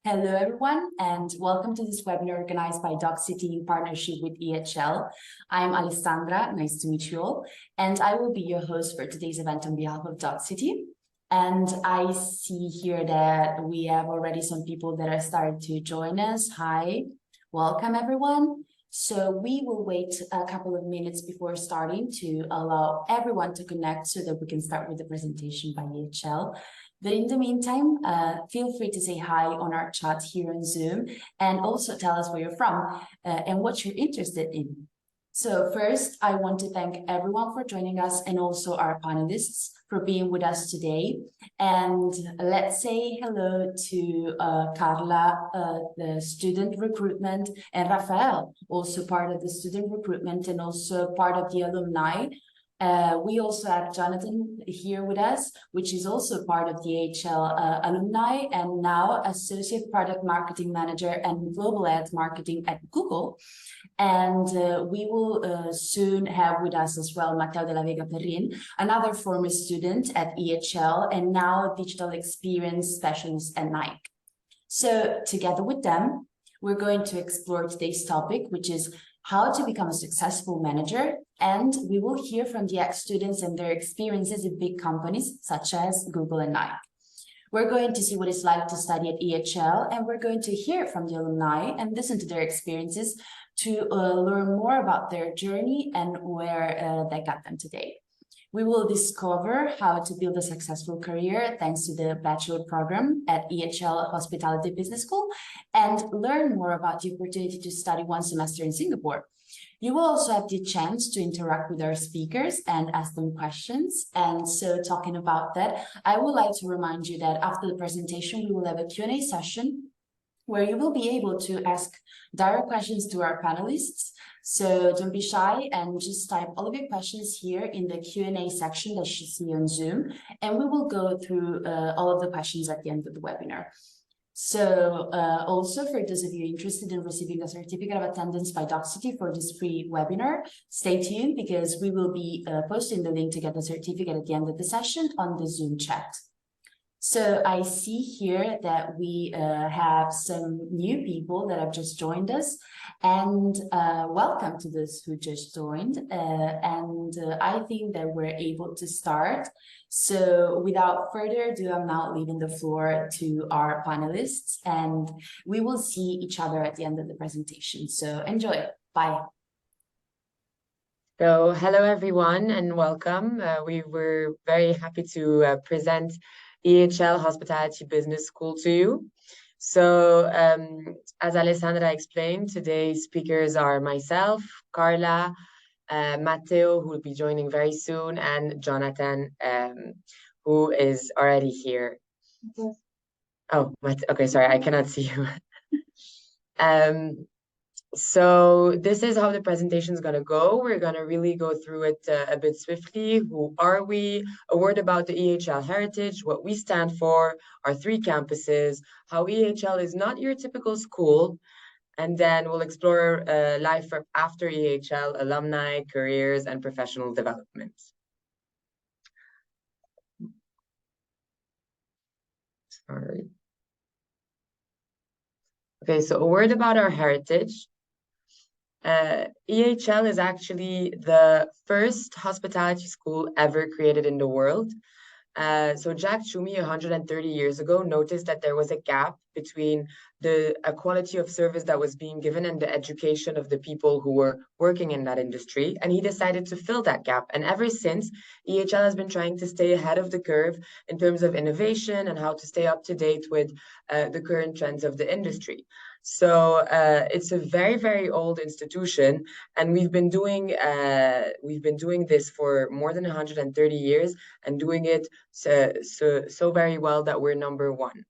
Hello, everyone, and welcome to this webinar organized by Docsity in partnership with EHL. I'm Alessandra, nice to meet you all, and I will be your host for today's event on behalf of Docsity. And I see here that we have already some people that are starting to join us. Hi, welcome, everyone. So we will wait a couple of minutes before starting to allow everyone to connect so that we can start with the presentation by EHL. But in the meantime, feel free to say hi on our chat here on Zoom and also tell us where you're from and what you're interested in. So first, I want to thank everyone for joining us and also our panelists for being with us today. And let's say hello to Carla, the student recruitment, and Rafael, also part of the student recruitment and also part of the alumni. We also have Jonathan here with us, which is also part of the EHL alumni and now Associate Product Marketing Manager and Global Ad Marketing at Google. And we will soon have with us as well Matteo de la Vega Perrin, another former student at EHL and now Digital Experience Specialist at Nike. So together with them, we're going to explore today's topic, which is how to become a successful manager. And we will hear from the ex-students and their experiences in big companies such as Google and Nike. We're going to see what it's like to study at EHL, and we're going to hear from the alumni and listen to their experiences to learn more about their journey and where that got them today. We will discover how to build a successful career thanks to the Bachelor program at EHL Hospitality Business School and learn more about the opportunity to study one semester in Singapore. You will also have the chance to interact with our speakers and ask them questions. And so talking about that, I would like to remind you that after the presentation, we will have a Q&A session where you will be able to ask direct questions to our panelists. So don't be shy and just type all of your questions here in the Q&A section that you see on Zoom. And we will go through all of the questions at the end of the webinar. So also for those of you interested in receiving a certificate of attendance by Docsity for this free webinar, stay tuned because we will be posting the link to get the certificate at the end of the session on the Zoom chat. So I see here that we have some new people that have just joined us, and welcome to those who just joined. I think that we're able to start. So without further ado, I'm now leaving the floor to our panelists, and we will see each other at the end of the presentation. So enjoy. Bye. So hello, everyone, and welcome. We were very happy to present EHL Hospitality Business School to you. So as Alessandra explained, today's speakers are myself, Carla, Matteo, who will be joining very soon, and Jonathan, who is already here. Okay. Oh, okay, sorry, I cannot see you. So this is how the presentation is going to go. We're going to really go through it a bit swiftly. Who are we? A word about the EHL heritage, what we stand for, our 3 campuses, how EHL is not your typical school, and then we'll explore life after EHL, alumni, careers, and professional development. Sorry. Okay, so a word about our heritage. EHL is actually the first hospitality school ever created in the world. So Jack Toomey 130 years ago noticed that there was a gap between the quality of service that was being given and the education of the people who were working in that industry. And he decided to fill that gap. And ever since, EHL has been trying to stay ahead of the curve in terms of innovation and how to stay up to date with the current trends of the industry. So it's a very, very old institution, and we've been doing this for more than 130 years and doing it so very well that we're number 1.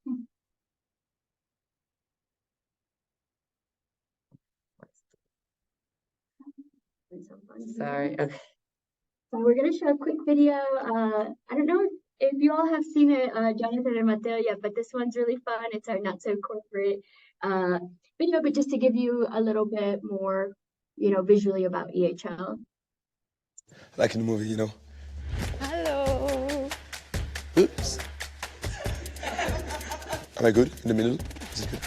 Sorry. Okay. So we're going to show a quick video. I don't know if you all have seen it, Jonathan and Matteo yet, but this one's really fun. It's our not so corporate video, but just to give you a little bit more, visually about EHL. Like in the movie, Hello. Oops. Am I good in the middle? This is good.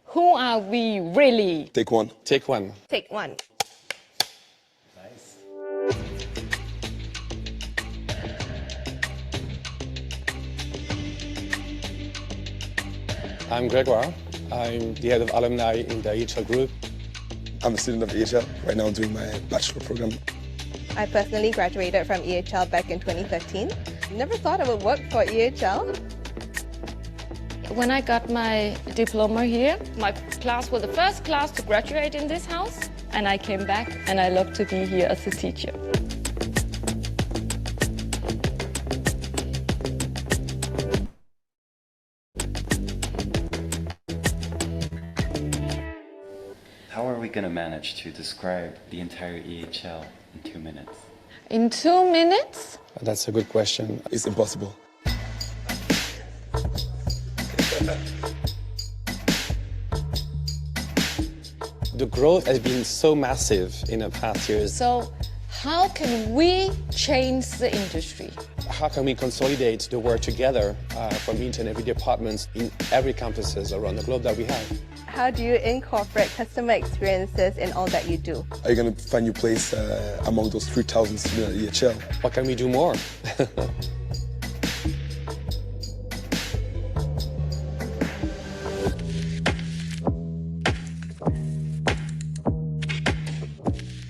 Who are we really? Take one. Take one. Take one. I'm Gregoire. I'm the head of alumni in the EHL group. I'm a student of EHL. Right now I'm doing my Bachelor program. I personally graduated from EHL back in 2013. Never thought I would work for EHL. When I got my diploma here, my class was the first class to graduate in this house, and I came back and I love to be here as a teacher. How are we going to manage to describe the entire EHL in 2 minutes? In 2 minutes? That's a good question. It's impossible. The growth has been so massive in the past years. So how can we change the industry? How can we consolidate the work together from each and every department in every campuses around the globe that we have? How do you incorporate customer experiences in all that you do? Are you going to find your place among those 3,000 students at EHL? What can we do more?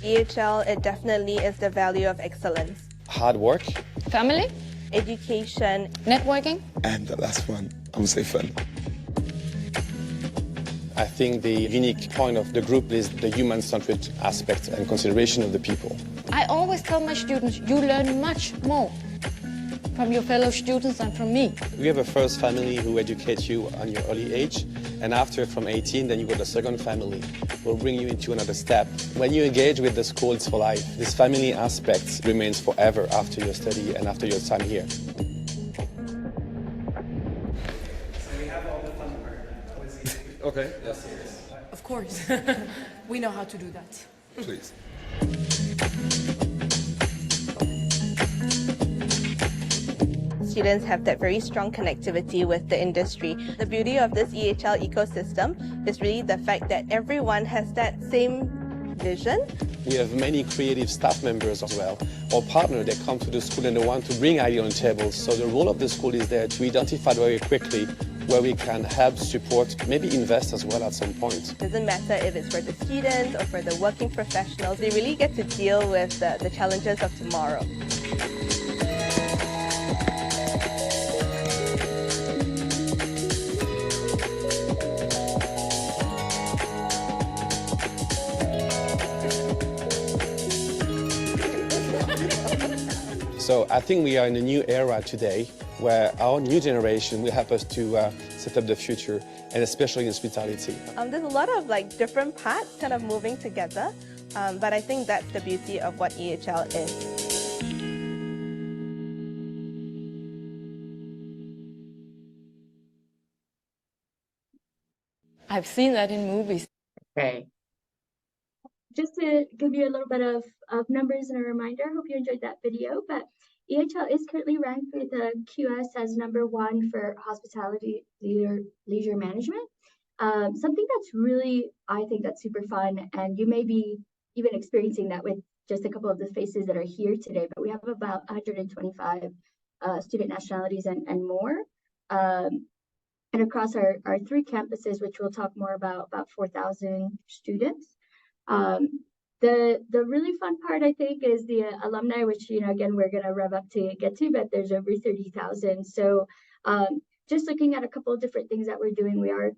EHL, it definitely is the value of excellence. Hard work. Family? Education. Networking? And the last one, I'm going to say fun. I think the unique point of the group is the human-centric aspect and consideration of the people. I always tell my students, you learn much more from your fellow students than from me. We have a first family who educates you on your early age, and after from 18, then you got a second family. We'll bring you into another step. When you engage with the school, it's for life. This family aspect remains forever after your study and after your time here. Okay. Yes. Of course. We know how to do that. Please. Students have that very strong connectivity with the industry. The beauty of this EHL ecosystem is really the fact that everyone has that same vision. We have many creative staff members as well, or partners that come to the school and they want to bring ideas on the table. So the role of the school is there to identify very quickly where we can help, support, maybe invest as well at some point. It doesn't matter if it's for the students or for the working professionals. They really get to deal with the challenges of tomorrow. So I think we are in a new era today where our new generation will help us to set up the future, and especially in hospitality. There's a lot of different parts kind of moving together, but I think that's the beauty of what EHL is. I've seen that in movies. Okay. Just to give you a little bit of numbers and a reminder, hope you enjoyed that video, but EHL is currently ranked with the QS as #1 for hospitality leisure management. Something that's really, I think that's super fun, and you may be even experiencing that with just a couple of the faces that are here today, but we have about 125 student nationalities and more. And across our 3 campuses, which we'll talk more about 4,000 students. The really fun part, I think, is the alumni, which, again, we're going to rev up to get to, but there's over 30,000. So just looking at a couple of different things that we're doing, we are,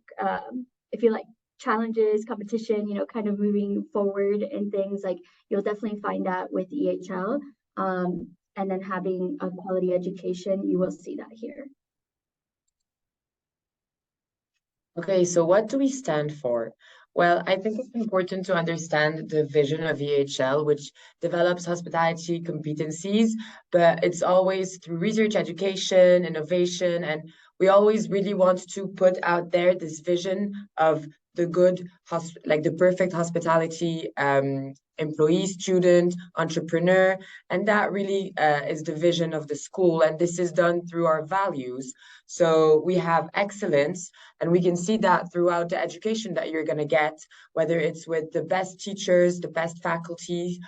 if you like challenges, competition, kind of moving forward and things, like you'll definitely find that with EHL. And then having a quality education, you will see that here. Okay, so what do we stand for? Well, I think it's important to understand the vision of EHL, which develops hospitality competencies, but it's always through research, education, innovation, and we always really want to put out there this vision of the good, the perfect hospitality employee, student, entrepreneur, and that really is the vision of the school. And this is done through our values. So we have excellence, and we can see that throughout the education that you're going to get, whether it's with the best teachers, the best faculty.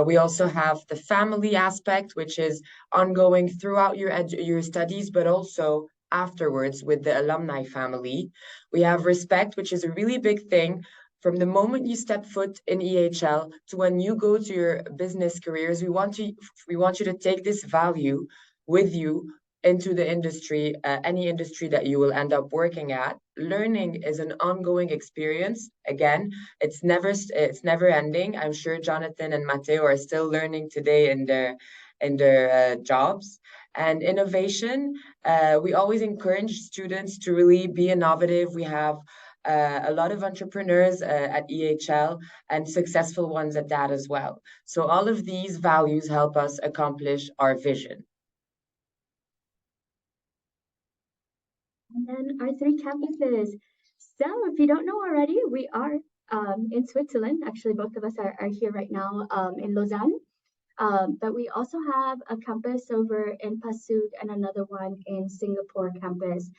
We also have the family aspect, which is ongoing throughout your studies, but also afterwards with the alumni family. We have respect, which is a really big thing. From the moment you step foot in EHL to when you go to your business careers, we want you to take this value with you into the industry, any industry that you will end up working at. Learning is an ongoing experience. Again, it's never ending. I'm sure Jonathan and Matteo are still learning today in their jobs. And innovation, we always encourage students to really be innovative. We have a lot of entrepreneurs at EHL and successful ones at that as well. So all of these values help us accomplish our vision. And then our 3 campuses. So if you don't know already, we are in Switzerland. Actually, both of us are here right now in Lausanne. But we also have a campus over in Pasug and another one in Singapore campus.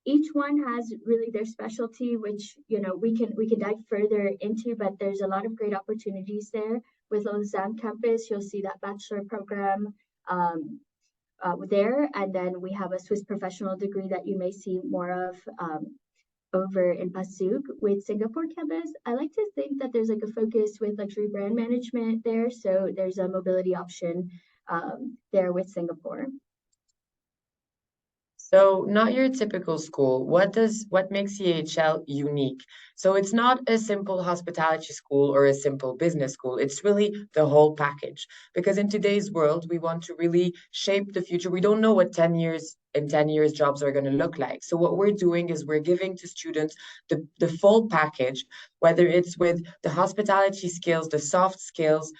Each one has really their specialty, which we can dive further into, but there's a lot of great opportunities there. With Lausanne campus, you'll see that bachelor program there, and then we have a Swiss professional degree that you may see more of over in Pasug. With Singapore campus, I like to think that there's like a focus with luxury brand management there, so there's a mobility option there with Singapore. So not your typical school. What makes EHL unique? So it's not a simple hospitality school or a simple business school. It's really the whole package. Because in today's world, we want to really shape the future. We don't know what 10 years jobs are going to look like. So what we're doing is we're giving to students the full package, whether it's with the hospitality skills, the soft skills,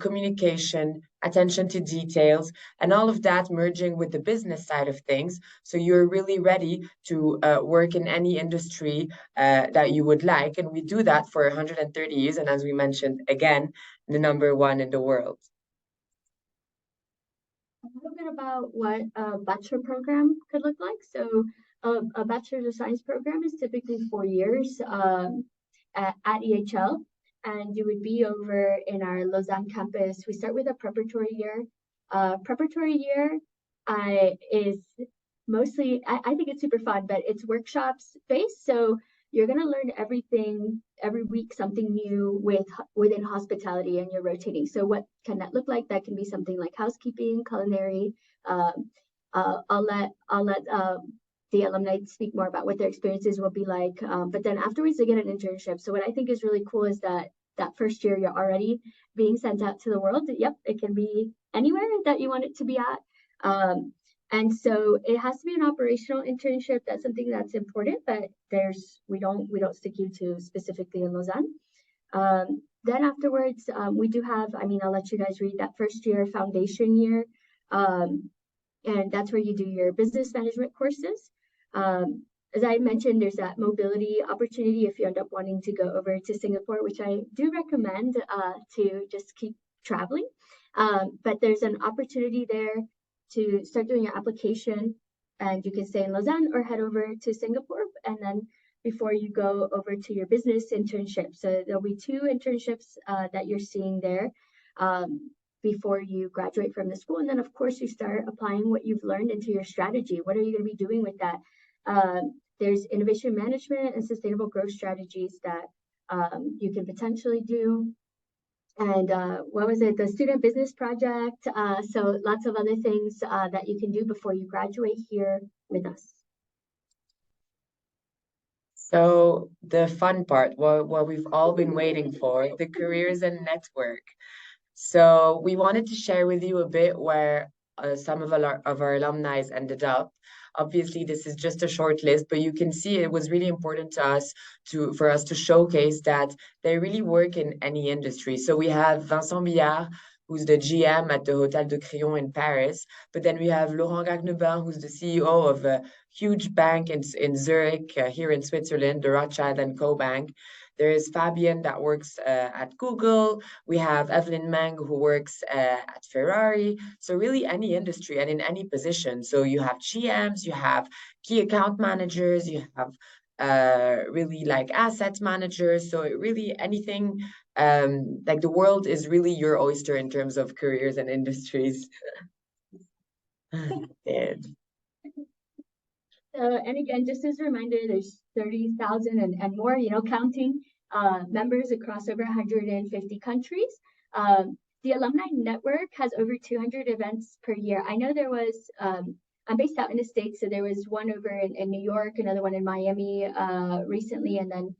communication, attention to details, and all of that merging with the business side of things. So you're really ready to work in any industry that you would like. And we do that for 130 years. And as we mentioned, again, the #1 in the world. A little bit about what a bachelor program could look like. So a Bachelor of Science program is typically 4 years at EHL, and you would be over in our Lausanne campus. We start with a preparatory year. Preparatory year is mostly, I think it's super fun, but it's workshops based. So you're going to learn everything every week, something new within hospitality, and you're rotating. So what can that look like? That can be something like housekeeping, culinary. I'll let the alumni speak more about what their experiences will be like. But then afterwards, they get an internship. So what I think is really cool is that first year, you're already being sent out to the world. Yep, it can be anywhere that you want it to be at. And so it has to be an operational internship. That's something that's important, but we don't stick you to specifically in Lausanne. Then afterwards, we do have, I'll let you guys read that first year, foundation year. And that's where you do your business management courses. As I mentioned, there's that mobility opportunity if you end up wanting to go over to Singapore, which I do recommend to just keep traveling. But there's an opportunity there to start doing your application, and you can stay in Lausanne or head over to Singapore, and then before you go over to your business internship. So there'll be 2 internships that you're seeing there before you graduate from the school. And then of course you start applying what you've learned into your strategy. What are you going to be doing with that? There's innovation management and sustainable growth strategies that you can potentially do. And what was it? The student business project. So lots of other things that you can do before you graduate here with us. So the fun part, what we've all been waiting for, the careers and network. So we wanted to share with you a bit where some of our alumni ended up. Obviously, this is just a short list, but you can see it was really important to us for us to showcase that they really work in any industry. So we have Vincent Billard, who's the GM at the Hotel de Crillon in Paris. But then we have Laurent Gagnebin, who's the CEO of huge bank in Zurich, here in Switzerland, the Rothschild & Co Bank. There is Fabian that works at Google. We have Evelyn Meng who works at Ferrari. So really any industry and in any position. So you have GMs, you have key account managers, you have really like asset managers. So it really anything, like the world is really your oyster in terms of careers and industries. And again, just as a reminder, there's 30,000 and more, counting members across over 150 countries. The alumni network has over 200 events per year. I know there was, I'm based out in the States, so there was one over in New York, another one in Miami recently, and then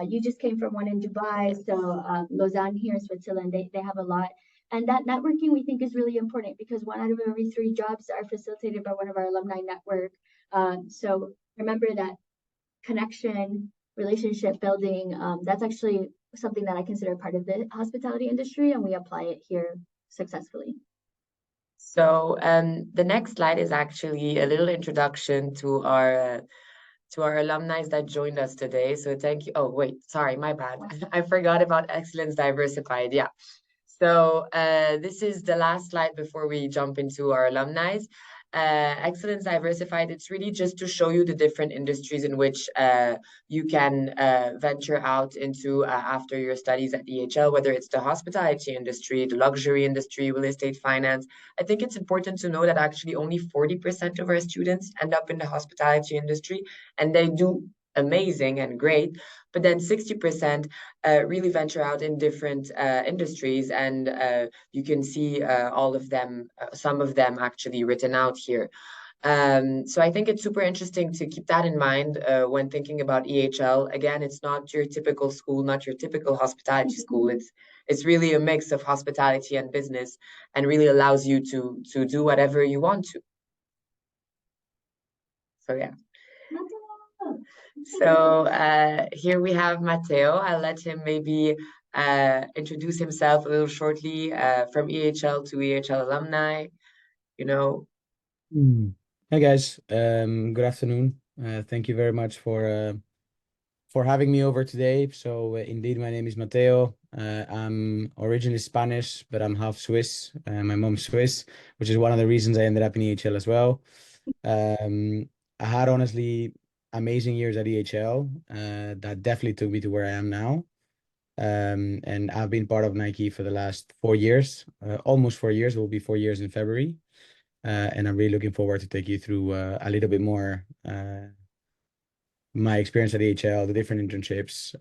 you just came from one in Dubai, so Lausanne here in Switzerland, they have a lot. And that networking we think is really important because 1 out of every 3 jobs are facilitated by one of our alumni network. So remember that connection, relationship building, that's actually something that I consider part of the hospitality industry, and we apply it here successfully. So the next slide is actually a little introduction to our alumni that joined us today. So thank you. Oh, wait, sorry, my bad. I forgot about Excellence Diversified. Yeah. So this is the last slide before we jump into our alumni. Excellence Diversified, it's really just to show you the different industries in which you can venture out into after your studies at EHL, whether it's the hospitality industry, the luxury industry, real estate finance. I think it's important to know that actually only 40% of our students end up in the hospitality industry, and they do amazing and great, but then 60% really venture out in different industries, and you can see all of them, some of them actually written out here. So I think it's super interesting to keep that in mind when thinking about EHL. Again, it's not your typical school, not your typical hospitality school. It's really a mix of hospitality and business, and really allows you to do whatever you want to. So yeah. So here we have Matteo. I'll let him maybe introduce himself a little shortly, from EHL to EHL alumni, Hey guys, good afternoon. Thank you very much for having me over today. So indeed, my name is Matteo. I'm originally Spanish, but I'm half Swiss. My mom's Swiss, which is one of the reasons I ended up in EHL as well. I had honestly amazing years at EHL that definitely took me to where I am now. And I've been part of Nike for the last 4 years, almost 4 years. It will be 4 years in February. And I'm really looking forward to take you through a little bit more my experience at EHL, the different internships,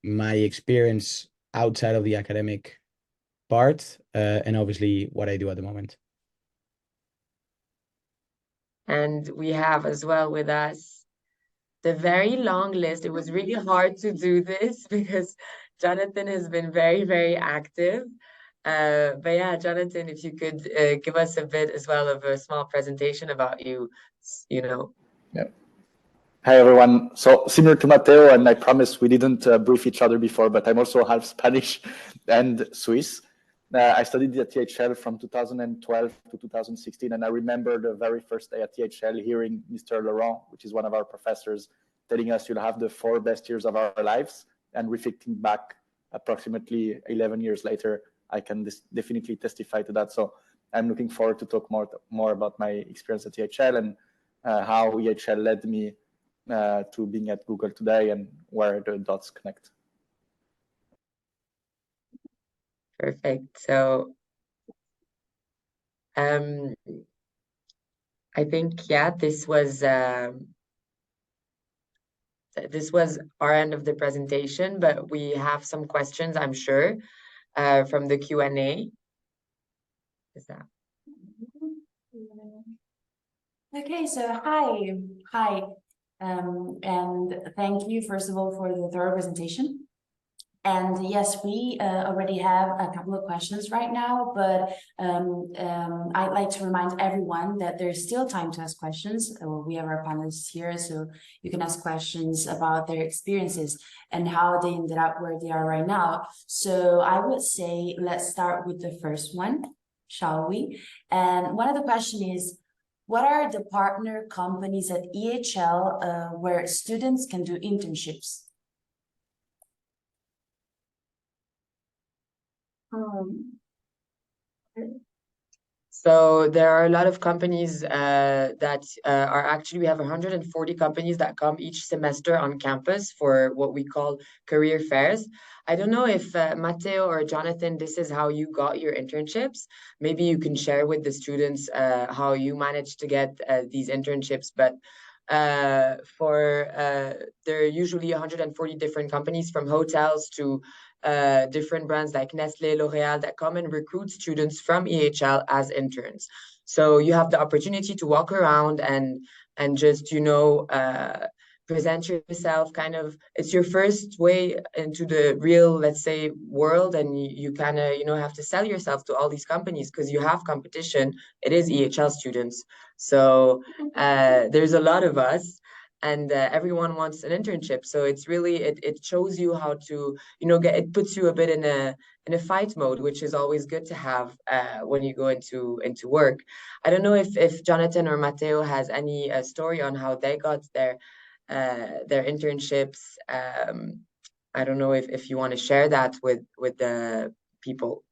my experience outside of the academic part, and obviously what I do at the moment. And we have as well with us the very long list. It was really hard to do this because Jonathan has been very, very active. But yeah, Jonathan, if you could give us a bit as well of a small presentation about you, Yeah. Hi, everyone. So similar to Matteo, and I promise we didn't brief each other before, but I'm also half Spanish and Swiss. I studied at EHL from 2012 to 2016, and I remember the very first day at EHL hearing Mr. Laurent, which is one of our professors, telling us you'll have the 4 best years of our lives. And reflecting back approximately 11 years later, I can definitely testify to that. So I'm looking forward to talk more about my experience at EHL and how EHL led me to being at Google today and where the dots connect. Perfect. So I think, yeah, this was our end of the presentation, but we have some questions, I'm sure, from the Q&A. Is that? Okay, so hi, and thank you first of all for the thorough presentation. And yes, we already have a couple of questions right now, but I'd like to remind everyone that there's still time to ask questions. We have our panelists here, so you can ask questions about their experiences and how they ended up where they are right now. So I would say, let's start with the first one, shall we? And one of the questions is, What are the partner companies at EHL where students can do internships? So there are a lot of companies that are actually, we have 140 companies that come each semester on campus for what we call career fairs. I don't know if Matteo or Jonathan, this is how you got your internships. Maybe you can share with the students how you managed to get these internships. But there are usually 140 different companies, from hotels to different brands like Nestle, L'Oreal, that come and recruit students from EHL as interns. So you have the opportunity to walk around and just, present yourself. Kind of, it's your first way into the real, let's say, world, and you kind of, have to sell yourself to all these companies because you have competition. It is EHL students. So there's a lot of us, and everyone wants an internship. So it's really, it shows you how to, it puts you a bit in a fight mode, which is always good to have when you go into work. I don't know if Jonathan or Matteo has any story on how they got their internships. I don't know if you want to share that with the people.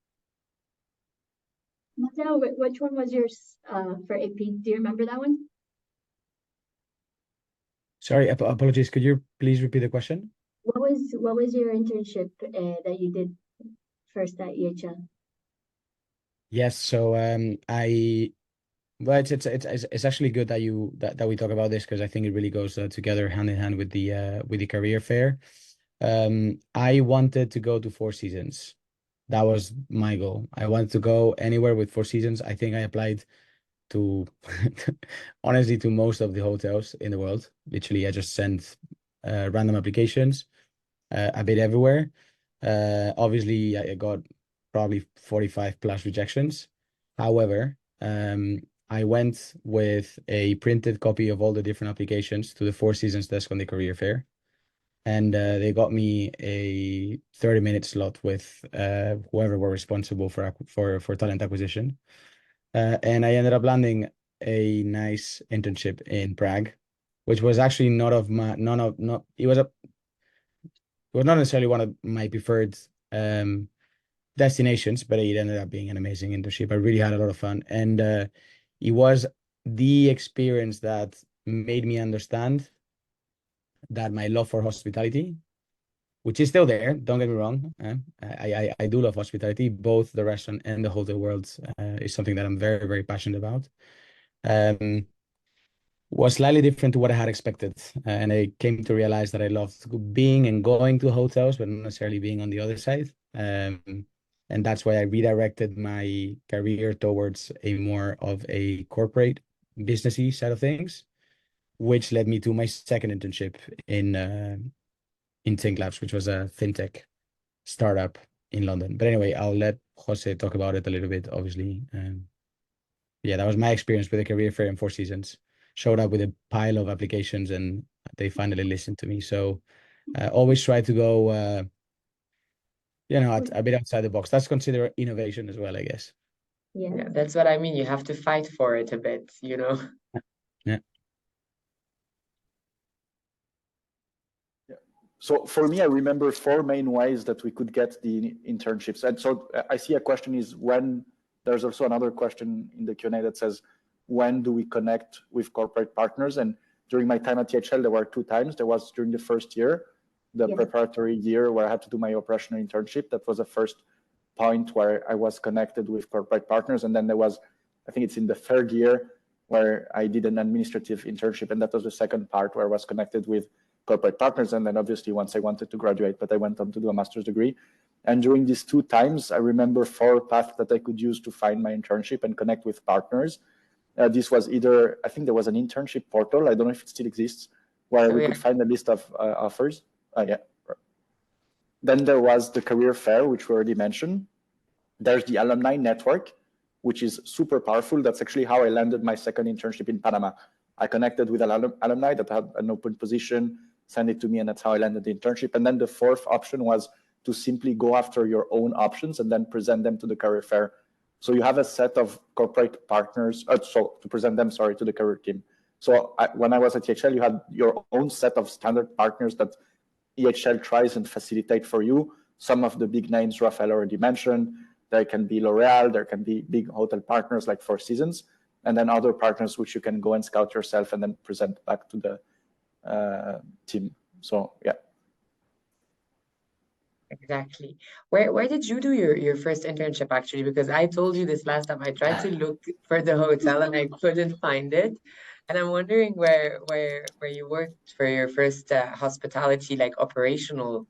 Matteo, which one was yours for AP? Do you remember that one? Sorry, apologies. Could you please repeat the question? What was your internship that you did first at EHL? Yes, so well, it's actually good that we talk about this, because I think it really goes together hand in hand with the career fair. I wanted to go to Four Seasons. That was my goal. I wanted to go anywhere with Four Seasons. I think I applied to honestly to most of the hotels in the world. Literally, I just sent random applications a bit everywhere. Obviously, I got probably 45 plus rejections. However, I went with a printed copy of all the different applications to the Four Seasons desk on the career fair, and they got me a 30-minute slot with whoever were responsible for talent acquisition. And I ended up landing a nice internship in Prague, which was actually it was not necessarily one of my preferred destinations, but it ended up being an amazing internship. I really had a lot of fun, and it was the experience that made me understand that my love for hospitality, which is still there, don't get me wrong, I do love hospitality. Both the restaurant and the hotel world is something that I'm very, very passionate about. Was slightly different to what I had expected, and I came to realize that I loved being and going to hotels, but not necessarily being on the other side. And that's why I redirected my career towards a more of a corporate businessy side of things, which led me to my second internship in Think Labs, which was a fintech startup in London. But anyway, I'll let Jose talk about it a little bit, obviously. Yeah, that was my experience with the career fair in Four Seasons. Showed up with a pile of applications, and they finally listened to me. So always try to go, a bit outside the box. That's considered innovation as well, I guess. Yeah, that's what I mean. You have to fight for it a bit, Yeah. So for me, I remember 4 main ways that we could get the internships. And so I see a question is when. There's also another question in the Q&A that says, when do we connect with corporate partners? And during my time at EHL, there were 2 times. There was during the first year, the preparatory year, where I had to do my operational internship. That was the first point where I was connected with corporate partners. And then there was, I think it's in the 3rd year, where I did an administrative internship. And that was the second part where I was connected with corporate partners. And then obviously once I wanted to graduate, but I went on to do a master's degree. And during these 2 times, I remember 4 paths that I could use to find my internship and connect with partners. This was either, I think there was an internship portal, I don't know if it still exists, where we could find a list of offers. Then there was the career fair, which we already mentioned. There's the alumni network, which is super powerful. That's actually how I landed my second internship in Panama. I connected with an alumni that had an open position, sent it to me, and that's how I landed the internship. And then the 4th option was to simply go after your own options and then present them to the career fair So you have a set of corporate partners, so to present them, sorry, to the career team. So when I was at EHL, you had your own set of standard partners that EHL tries and facilitate for you. Some of the big names Raphael already mentioned. There can be L'Oreal, there can be big hotel partners like Four Seasons, and then other partners which you can go and scout yourself and then present back to the team. So yeah. Exactly. Where did you do your first internship actually? Because I told you this last time. I tried to look for the hotel and I couldn't find it. And I'm wondering where you worked for your first hospitality, like operational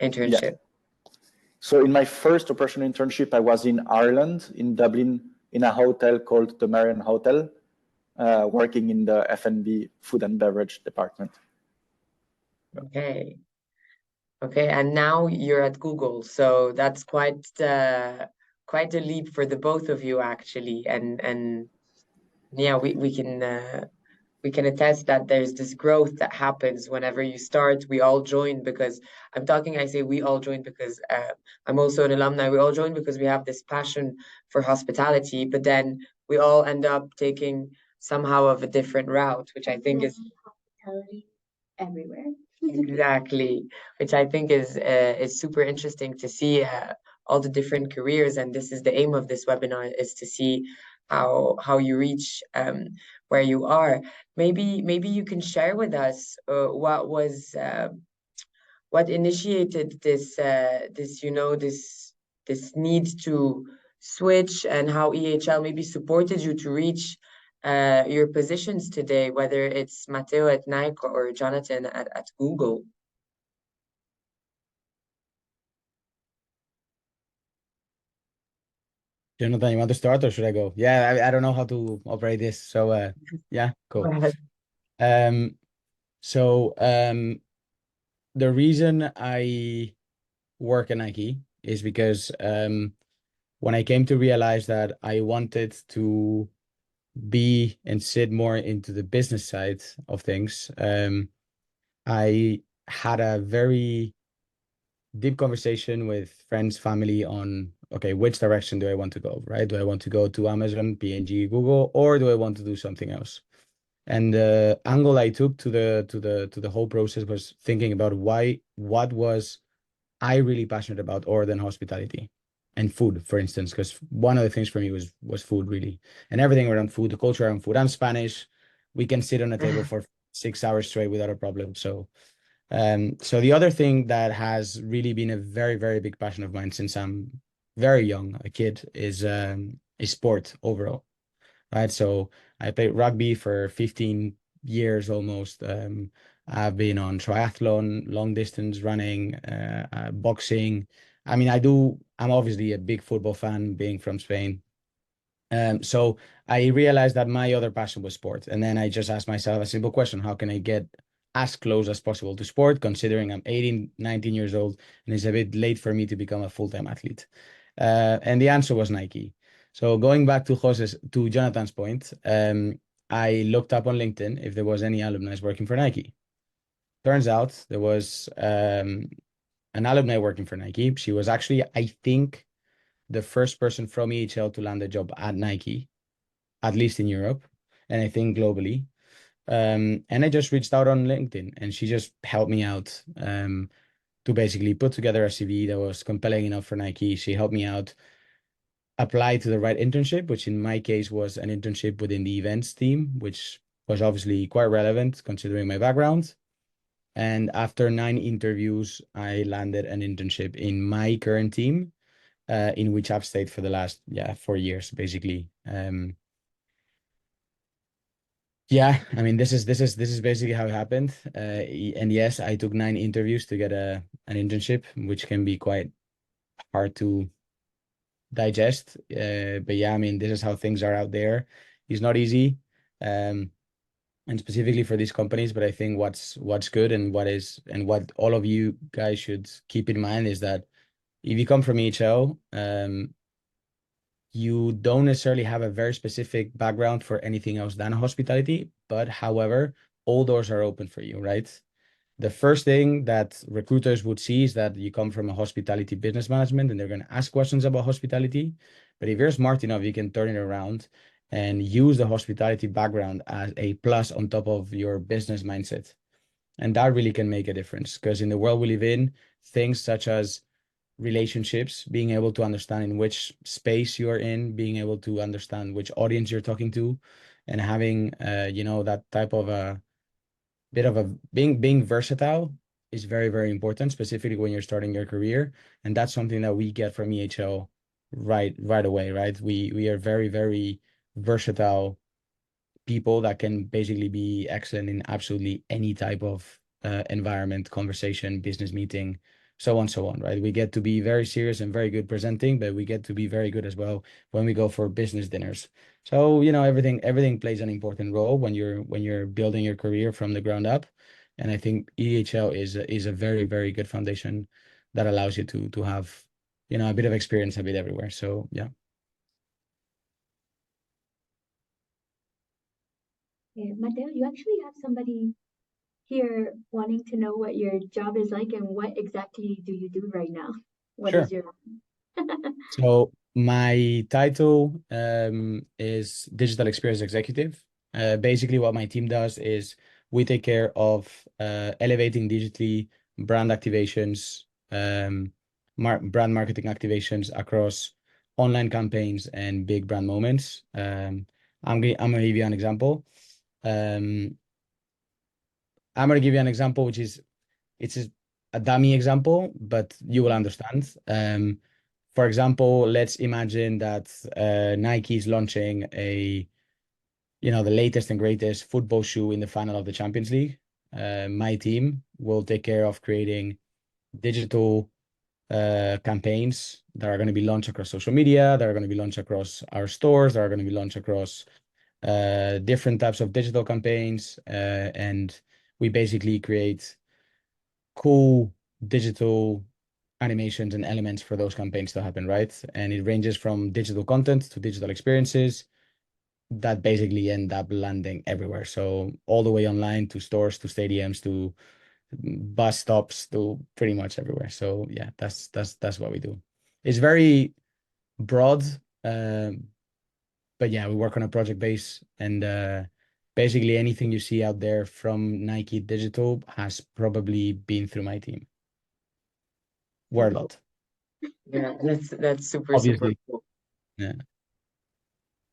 internship. Yeah. So in my first operational internship, I was in Ireland, in Dublin, in a hotel called the Marion Hotel, working in the F&B, food and beverage department. Okay. Okay, and now you're at Google, so that's quite a leap for the both of you actually. And yeah, we can attest that there's this growth that happens whenever you start. We all join because I say we all join because I'm also an alumni. We all join because we have this passion for hospitality, but then we all end up taking somehow of a different route, which I think is hospitality everywhere. exactly, which I think is super interesting to see all the different careers, and this is the aim of this webinar, is to see how you reach where you are. Maybe you can share with us what initiated this need to switch, and how EHL maybe supported you to reach your positions today, whether it's Matteo at Nike or Jonathan at Google. Jonathan, you want to start or should I go? Yeah, I don't know how to operate this. So yeah, cool. Go ahead. The reason I work at Nike is because when I came to realize that I wanted to be and sit more into the business side of things, I had a very deep conversation with friends, family on, okay, which direction do I want to go, right? Do I want to go to Amazon, P&G, Google, or do I want to do something else? And the angle I took to the whole process was thinking about what was I really passionate about other than hospitality and food, for instance, because one of the things for me was food, really, and everything around food, the culture around food. I'm Spanish. We can sit on a table for 6 hours straight without a problem. So the other thing that has really been a very, very big passion of mine since I'm very young, a kid, is sport overall, right? So I played rugby for 15 years almost. I've been on triathlon, long distance running, boxing. I mean, I'm obviously a big football fan, being from Spain. So I realized that my other passion was sport. And then I just asked myself a simple question: how can I get as close as possible to sport, considering I'm 18, 19 years old, and it's a bit late for me to become a full-time athlete? And the answer was Nike. So going back to Jonathan's point, I looked up on LinkedIn if there was any alumni working for Nike. Turns out there was an alumni working for Nike. She was actually, I think, the first person from EHL to land a job at Nike, at least in Europe, and I think globally. And I just reached out on LinkedIn, and she just helped me out to basically put together a CV that was compelling enough for Nike. She helped me out apply to the right internship, which in my case was an internship within the events team, which was obviously quite relevant considering my background. And after 9 interviews, I landed an internship in my current team, in which I've stayed for the last 4 years, basically. Yeah, I mean, this is basically how it happened. And yes, I took 9 interviews to get an internship, which can be quite hard to digest. But yeah, I mean, this is how things are out there. It's not easy, and specifically for these companies. But I think what's good and what all of you guys should keep in mind is that if you come from EHL, you don't necessarily have a very specific background for anything else than hospitality, but however, all doors are open for you, right? the first thing that recruiters would see is that you come from a hospitality business management and they're going to ask questions about hospitality. But if you're smart enough, you can turn it around and use the hospitality background as a plus on top of your business mindset. And that really can make a difference, because in the world we live in, things such as relationships, being able to understand in which space you're in, being able to understand which audience you're talking to, and having that type of a bit of a being versatile is very, very important, specifically when you're starting your career. And that's something that we get from EHL right away, right? We are very, very versatile people that can basically be excellent in absolutely any type of environment, conversation, business meeting, so on, right? We get to be very serious and very good presenting, but we get to be very good as well when we go for business dinners. So, everything plays an important role when you're building your career from the ground up. And I think EHL is a very, very good foundation that allows you to have, a bit of experience a bit everywhere. So yeah. Mateo, you actually have somebody here wanting to know what your job is like and what exactly do you do right now? What Sure. is your So my title is Digital Experience Executive. Basically, what my team does is we take care of elevating digitally brand activations, brand marketing activations across online campaigns and big brand moments. I'm gonna give you an example. I'm gonna give you an example, which is it's a dummy example, but you will understand. For example, let's imagine that Nike is launching the latest and greatest football shoe in the final of the Champions League. My team will take care of creating digital campaigns that are going to be launched across social media, that are going to be launched across our stores, that are going to be launched across different types of digital campaigns. And we basically create cool digital animations and elements for those campaigns to happen, right? And it ranges from digital content to digital experiences that basically end up landing everywhere. So all the way online to stores, to stadiums, to bus stops, to pretty much everywhere. So yeah, that's what we do. It's very broad, but yeah, we work on a project base, and basically anything you see out there from Nike Digital has probably been through my team. Word lot. Yeah, that's super Obviously. cool. Yeah.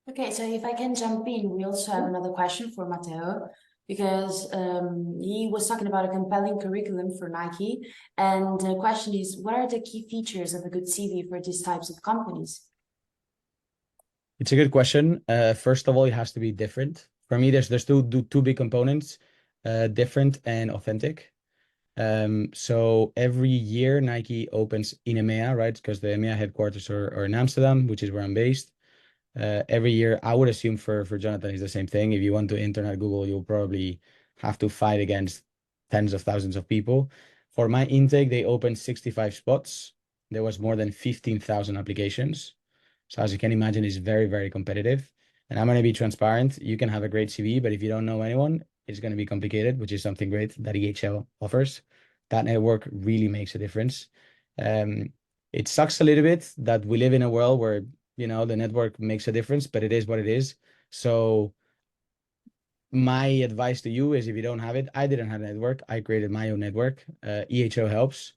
Okay, so if I can jump in, we also have another question for Matteo, because he was talking about a compelling curriculum for Nike. And the question is, what are the key features of a good CV for these types of companies? It's a good question. First of all, it has to be different. For me, there's two big components, different and authentic. So every year Nike opens in EMEA, right? Because the EMEA headquarters are in Amsterdam, which is where I'm based. Every year, I would assume for Jonathan is the same thing. If you want to internet Google, you'll probably have to fight against tens of thousands of people. For my intake, they opened 65 spots. There was more than 15,000 applications. So as you can imagine, it's very, very competitive. And I'm going to be transparent. You can have a great CV, but if you don't know anyone, it's going to be complicated, which is something great that EHL offers. That network really makes a difference. It sucks a little bit that we live in a world where the network makes a difference, but it is what it is. So my advice to you is if you don't have it, I didn't have a network. I created my own network. EHL helps.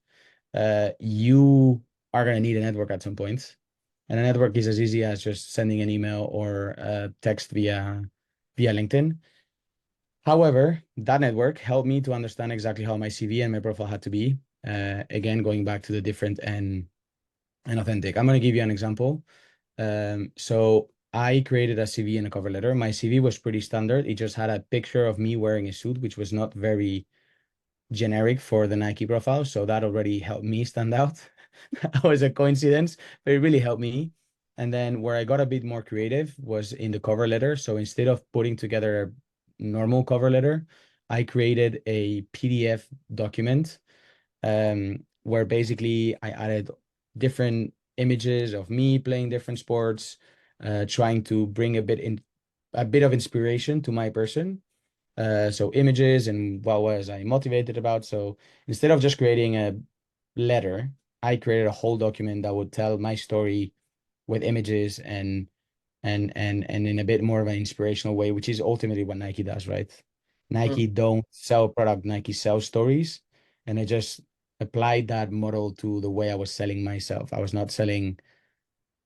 You are going to need a network at some point. And a network is as easy as just sending an email or a text via LinkedIn. However, that network helped me to understand exactly how my CV and my profile had to be. Again, going back to the different and authentic. I'm going to give you an example. So I created a CV and a cover letter. My CV was pretty standard. It just had a picture of me wearing a suit, which was not very generic for the Nike profile. So that already helped me stand out. That was a coincidence, but it really helped me. And then where I got a bit more creative was in the cover letter. So instead of putting together a normal cover letter, I created a PDF document where basically I added different images of me playing different sports, trying to bring a bit of inspiration to my person. So images and what was I motivated about. So instead of just creating a letter, I created a whole document that would tell my story with images and in a bit more of an inspirational way, which is ultimately what Nike does, right? Nike don't sell product, Nike sells stories. And I just applied that model to the way I was selling myself. I was not selling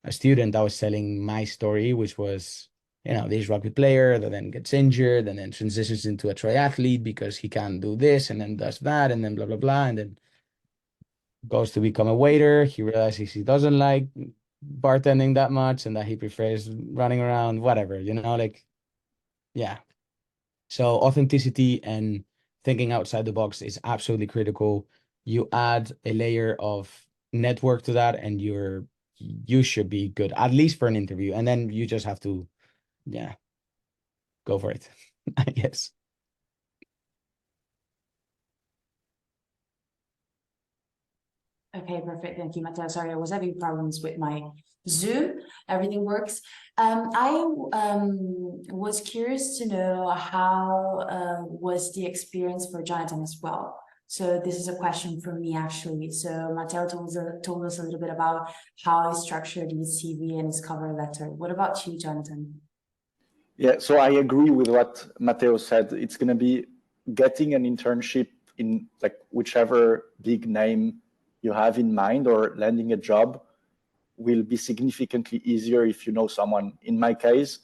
a student, I was selling my story, which was, you know, this rugby player that then gets injured and then transitions into a triathlete because he can't do this and then does that and then blah, blah, blah. And then goes to become a waiter. He realizes he doesn't like bartending that much and that he prefers running around, whatever, you know, like, yeah. So authenticity and thinking outside the box is absolutely critical. You add a layer of network to that and you should be good, at least for an interview. And then you just have to, yeah, go for it, I guess. Okay, perfect. Thank you, Matteo. Sorry, I was having problems with my Zoom. Everything works. I was curious to know how was the experience for Jonathan as well. So this is a question from me, actually. So Matteo told us a little bit about how he structured his CV and his cover letter. What about you, Jonathan? Yeah, so I agree with what Matteo said. It's going to be getting an internship in like whichever big name you have in mind, or landing a job will be significantly easier if you know someone. In my case,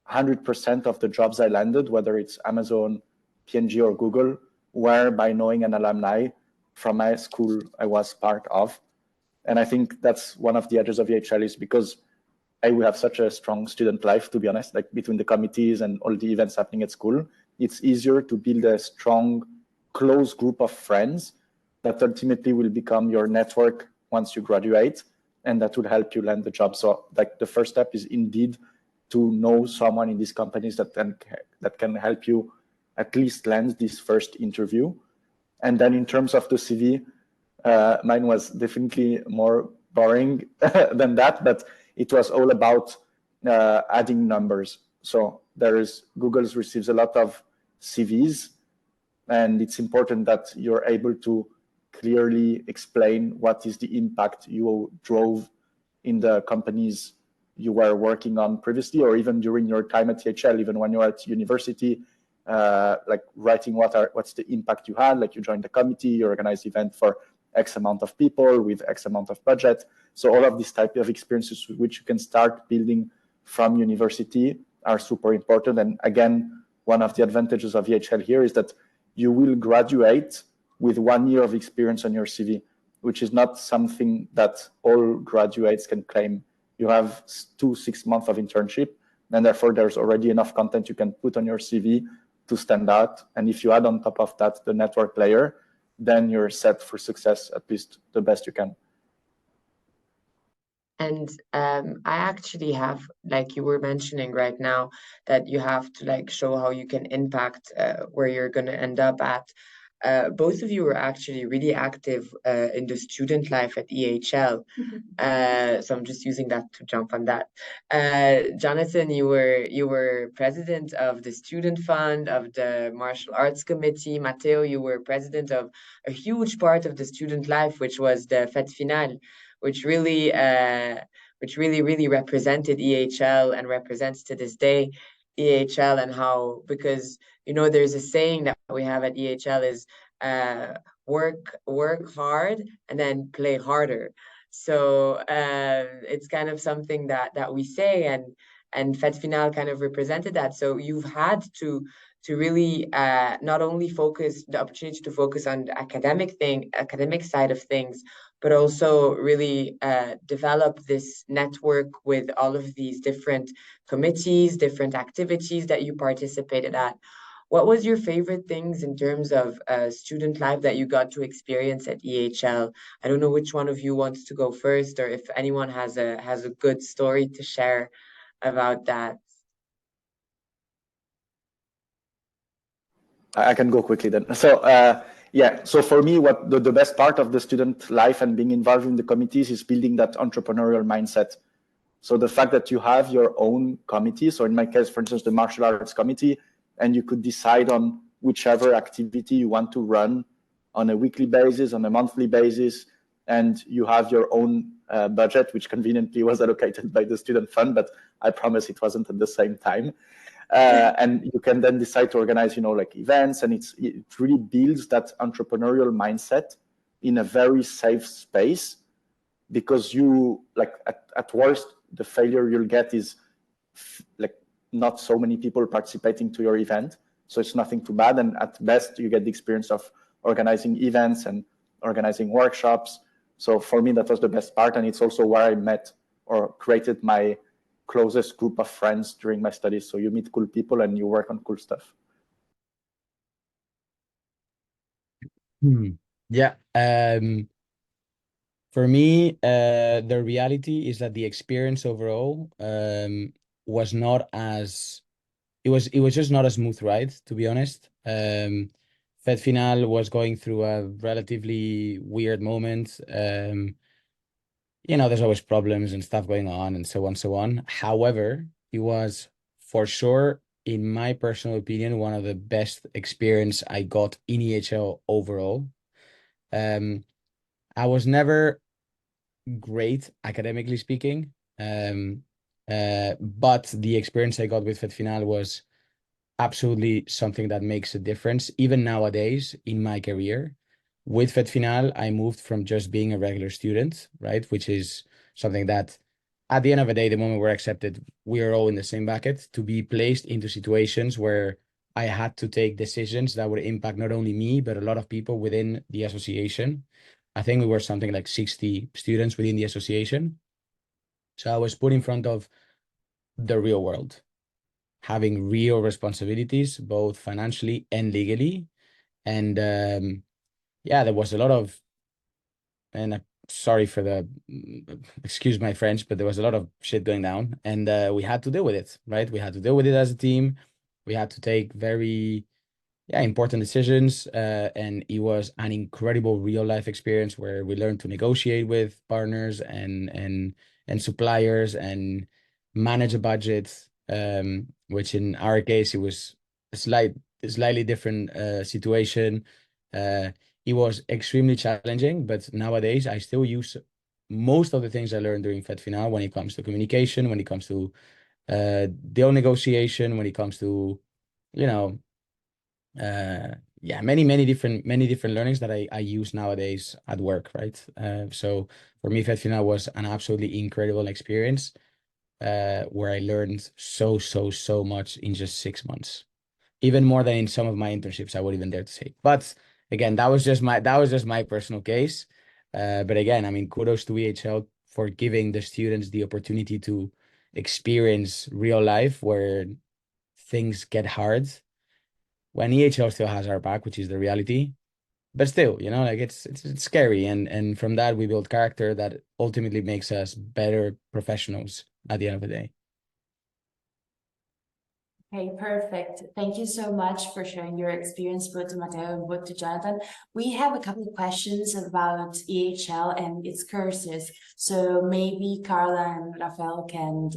100% of the jobs I landed, whether it's Amazon, P&G, or Google, were by knowing an alumni from my school I was part of. And I think that's one of the edges of EHL, is because we have such a strong student life, to be honest, like between the committees and all the events happening at school. It's easier to build a strong, close group of friends that ultimately will become your network once you graduate, and that will help you land the job. So like the first step is indeed to know someone in these companies that can help you at least land this first interview. And then in terms of the CV, mine was definitely more boring than that, but it was all about adding numbers. So Google receives a lot of CVs, and it's important that you're able to clearly explain what is the impact you drove in the companies you were working on previously, or even during your time at EHL, even when you're at university, like writing what's the impact you had, like you joined the committee, you organized event for X amount of people with X amount of budget. So all of these type of experiences which you can start building from university are super important. And again, one of the advantages of EHL here is that you will graduate with 1 year of experience on your CV, which is not something that all graduates can claim. You have 6 months of internship, and therefore there's already enough content you can put on your CV to stand out. And if you add on top of that the network layer, then you're set for success, at least the best you can. And I actually have, like you were mentioning right now, that you have to like show how you can impact where you're going to end up at. Both of you were actually really active in the student life at EHL. So I'm just using that to jump on that. Jonathan, you were president of the student fund, of the martial arts committee. Matteo, you were president of a huge part of the student life, which was the Fête Finale, which really represented EHL and represents to this day EHL, and how, because you know there's a saying that we have at EHL is work hard and then play harder. So it's kind of something that we say, and Fête Finale kind of represented that. So you've had to really not only focus the opportunity to focus on the academic side of things, but also really develop this network with all of these different committees, different activities that you participated at. What was your favorite things in terms of student life that you got to experience at EHL? I don't know which one of you wants to go first, or if anyone has a good story to share about that. I can go quickly then. So yeah, so for me, what the best part of the student life and being involved in the committees is building that entrepreneurial mindset. So the fact that you have your own committee, so in my case, for instance, the martial arts committee, and you could decide on whichever activity you want to run on a weekly basis, on a monthly basis, and you have your own budget, which conveniently was allocated by the student fund, but I promise it wasn't at the same time. And you can then decide to organize, like events, and it really builds that entrepreneurial mindset in a very safe space, because you, like, at worst, the failure you'll get is like not so many people participating to your event, so it's nothing too bad. And at best, you get the experience of organizing events and organizing workshops. So for me, that was the best part, and it's also where I met or created my closest group of friends during my studies. So you meet cool people and you work on cool stuff. Yeah. For me, the reality is that the experience overall was not as it was just not a smooth ride, to be honest. Fed Final was going through a relatively weird moment. There's always problems and stuff going on and so on, so on. However, it was for sure, in my personal opinion, one of the best experience I got in EHL overall. I was never great academically speaking, but the experience I got with Fed Final was absolutely something that makes a difference. Even nowadays in my career, with Fed Final, I moved from just being a regular student, right? Which is something that at the end of the day, the moment we're accepted, we are all in the same bucket, to be placed into situations where I had to take decisions that would impact not only me, but a lot of people within the association. I think we were something like 60 students within the association. So I was put in front of the real world, having real responsibilities, both financially and legally. And there was a lot of, and sorry for the, excuse my French, but there was a lot of shit going down, and we had to deal with it, right? We had to deal with it as a team. We had to take very important decisions, and it was an incredible real life experience where we learned to negotiate with partners and suppliers and manage a budget, which in our case it was a slightly different situation. It was extremely challenging, but nowadays I still use most of the things I learned during Fed Final when it comes to communication, when it comes to deal negotiation, when it comes to many different learnings that I use nowadays at work, right? So for me, Fed Final was an absolutely incredible experience, where I learned so much in just 6 months, even more than in some of my internships, I would even dare to say. But again, that was just my personal case. But again, I mean, kudos to EHL for giving the students the opportunity to experience real life where things get hard, when EHL still has our back, which is the reality. But still, like it's scary, and from that we build character that ultimately makes us better professionals at the end of the day. Okay, perfect. Thank you so much for sharing your experience, both to Matteo and both to Jonathan. We have a couple of questions about EHL and its courses, so maybe Carla and Rafael can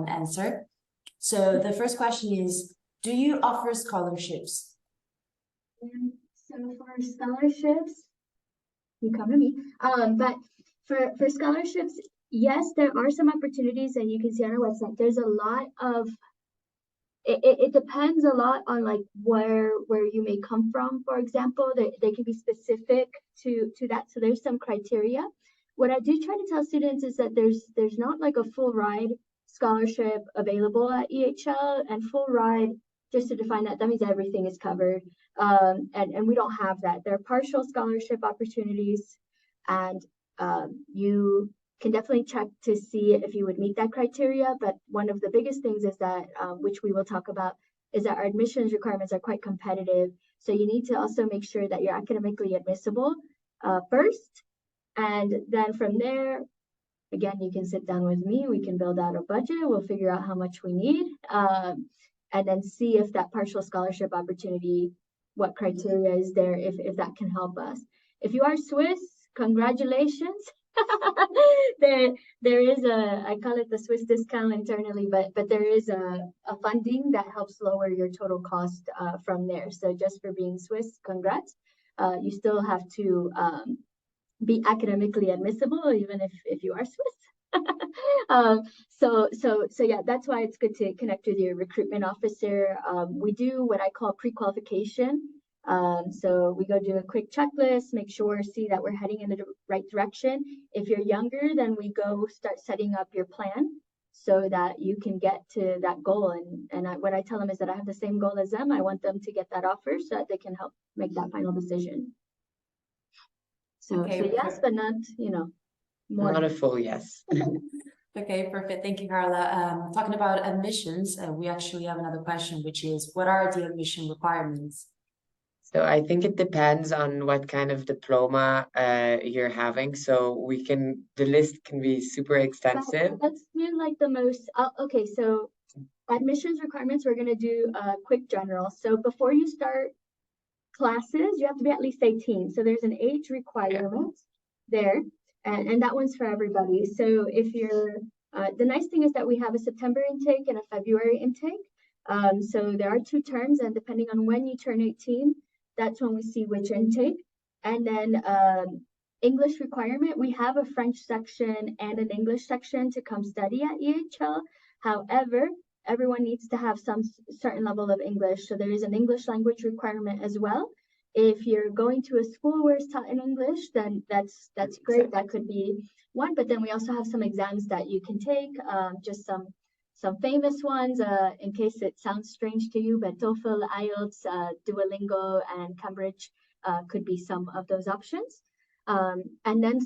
answer. So the first question is, do you offer scholarships? So for scholarships, you come to me. But for scholarships, yes, there are some opportunities, and you can see on our website, there's a lot of, it depends a lot on like where you may come from. For example, they can be specific to that. So there's some criteria. What I do try to tell students is that there's not like a full ride scholarship available at EHL, and full ride, just to define that means everything is covered. And we don't have that. There are partial scholarship opportunities, and you can definitely check to see if you would meet that criteria. But one of the biggest things is that, which we will talk about, is that our admissions requirements are quite competitive. So you need to also make sure that you're academically admissible first. And then from there, again, you can sit down with me. We can build out a budget. We'll figure out how much we need. And then see if that partial scholarship opportunity, what criteria is there, if that can help us. If you are Swiss, congratulations. there is I call it the Swiss discount internally, but there is a funding that helps lower your total cost from there. So just for being Swiss, congrats. You still have to be academically admissible, even if you are Swiss. So yeah, that's why it's good to connect with your recruitment officer. We do what I call pre-qualification. So we go do a quick checklist, make sure, see that we're heading in the right direction. If you're younger, then we go start setting up your plan so that you can get to that goal. And what I tell them is that I have the same goal as them. I want them to get that offer so that they can help make that final decision. So, Okay, so yes, but not, more. Not a full yes. Okay, perfect. Thank you, Carla. Talking about admissions, we actually have another question, which is, what are the admission requirements? So I think it depends on what kind of diploma you're having. So the list can be super extensive. Let's do like the most, okay, so admissions requirements, we're going to do a quick general. So before you start classes, you have to be at least 18. So there's an age requirement there, and that one's for everybody. So if you're, the nice thing is that we have a September intake and a February intake. So there are 2 terms, and depending on when you turn 18, that's when we see which intake. And then English requirement, we have a French section and an English section to come study at EHL. However, everyone needs to have some certain level of English. So there is an English language requirement as well. If you're going to a school where it's taught in English, then that's great. That could be one. But then we also have some exams that you can take, just some famous ones, in case it sounds strange to you, but TOEFL, IELTS, Duolingo, and Cambridge could be some of those options. And then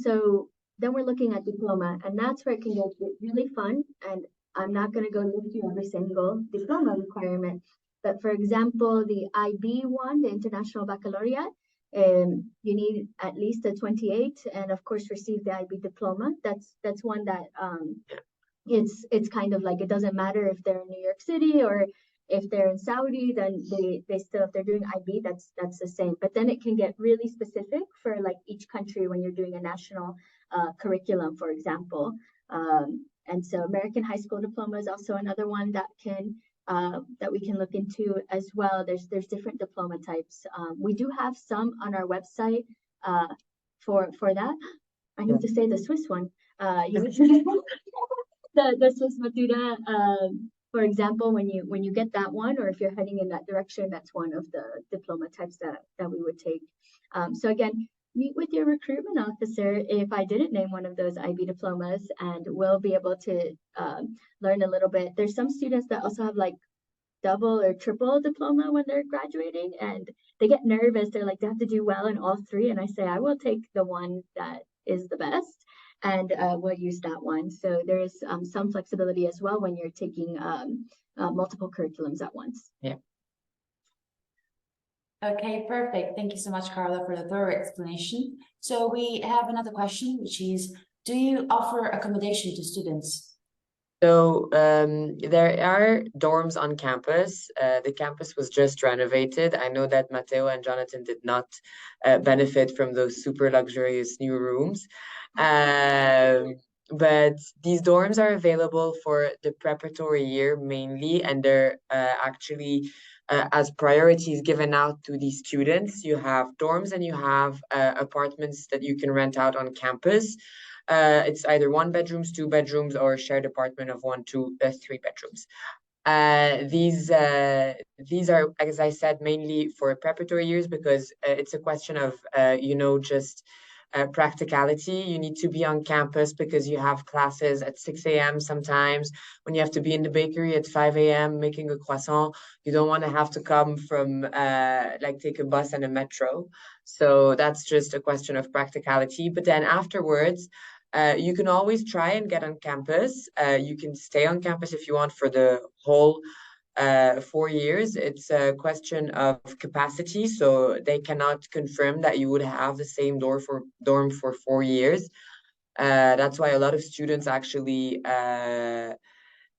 we're looking at diploma, and that's where it can get really fun. And I'm not going to go list you every single diploma requirement, but for example, the IB one, the International Baccalaureate, you need at least a 28, and of course receive the IB diploma. That's one that it's kind of like, it doesn't matter if they're in New York City or if they're in Saudi, then they still, if they're doing IB, that's the same. But then it can get really specific for like each country when you're doing a national curriculum, for example. And so American High School Diploma is also another one that we can look into as well. There's different diploma types. We do have some on our website for that. I need to say the Swiss one. The Swiss Matura, for example, when you get that one, or if you're heading in that direction, that's one of the diploma types that we would take. So again, meet with your recruitment officer if I didn't name one of those IB diplomas, and we'll be able to learn a little bit. There's some students that also have like double or triple diploma when they're graduating, and they get nervous. They're like, they have to do well in all 3. And I say, I will take the one that is the best, and we'll use that one. So there is some flexibility as well when you're taking multiple curriculums at once. Yeah. Okay, perfect. Thank you so much, Carla, for the thorough explanation. So we have another question, which is, do you offer accommodation to students? So there are dorms on campus. The campus was just renovated. I know that Matteo and Jonathan did not benefit from those super luxurious new rooms. But these dorms are available for the preparatory year mainly, and they're actually as priorities given out to these students. You have dorms and you have apartments that you can rent out on campus. It's either 1 bedrooms, 2 bedrooms, or a shared apartment of 1, 2, 3 bedrooms. These are, as I said, mainly for preparatory years, because it's a question of just practicality. You need to be on campus because you have classes at 6 a.m. sometimes, when you have to be in the bakery at 5 a.m. making a croissant. You don't want to have to come from take a bus and a metro. So that's just a question of practicality. But then afterwards, you can always try and get on campus. You can stay on campus if you want for the whole 4 years. It's a question of capacity, so they cannot confirm that you would have the same dorm for 4 years. That's why a lot of students actually